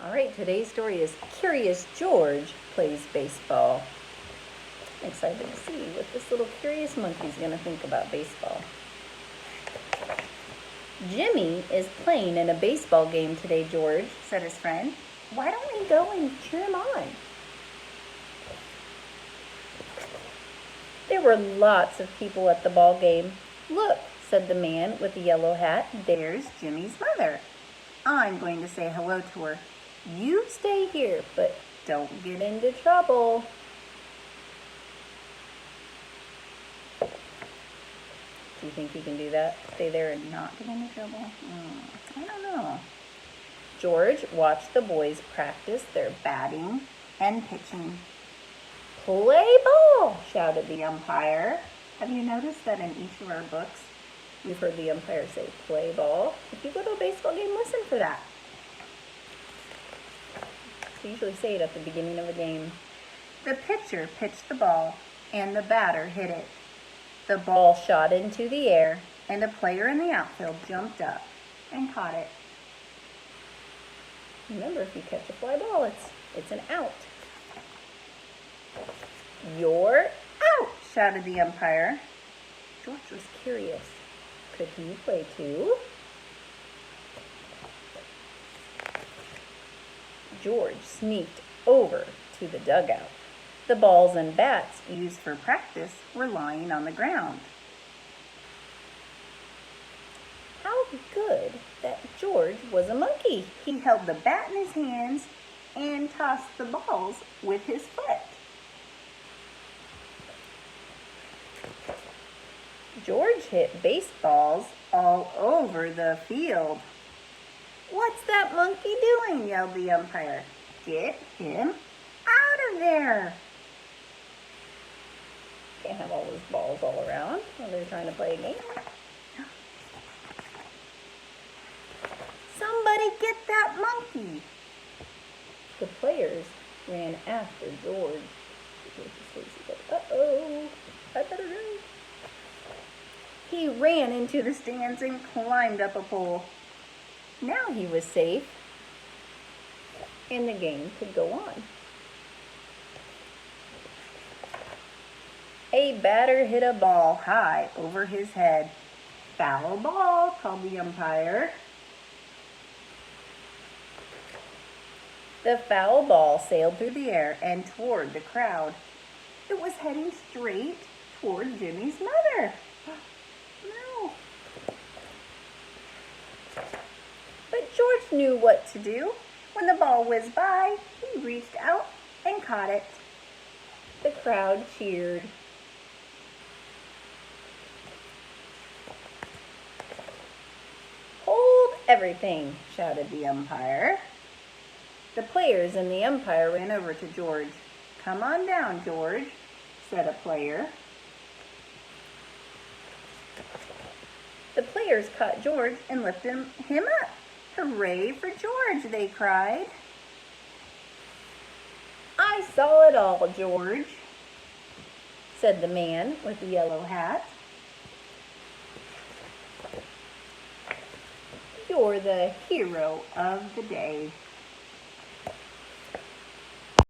All right, today's story is Curious George Plays Baseball. I'm excited to see what this little curious monkey's going to think about baseball. Jimmy is playing in a baseball game today, George, said his friend. Why don't we go and cheer him on? There were lots of people at the ball game. Look, said the man with the yellow hat, there's Jimmy's mother. I'm going to say hello to her. You stay here, but don't get into trouble. Do you think you can do that? Stay there and not get into trouble? I don't know. George watched the boys practice their batting and pitching. Play ball, shouted the umpire. Have you noticed that in each of our books, we've heard the umpire say play ball? If you go to a baseball game, listen for that. They usually say it at the beginning of a game. The pitcher pitched the ball, and the batter hit it. The ball shot into the air, and a player in the outfield jumped up and caught it. Remember, if you catch a fly ball, it's an out. You're out, shouted the umpire. George was curious. Could he play too? George sneaked over to the dugout. The balls and bats used for practice were lying on the ground. How good that George was a monkey. He held the bat in his hands and tossed the balls with his foot. George hit baseballs all over the field. What's that monkey doing? Yelled the umpire. Get him out of there. Can't have all those balls all around while they're trying to play a game. Somebody get that monkey. The players ran after George. Uh-oh, I better go. He ran into the stands and climbed up a pole. Now he was safe, and the game could go on. A batter hit a ball high over his head. Foul ball, called the umpire. The foul ball sailed through the air and toward the crowd. It was heading straight toward Jimmy's mother. No. But George knew what to do. When the ball whizzed by, he reached out and caught it. The crowd cheered. Hold everything, shouted the umpire. The players and the umpire ran over to George. Come on down, George, said a player. The players caught George and lifted him up. Hooray for George, they cried. I saw it all, George, said the man with the yellow hat. You're the hero of the day.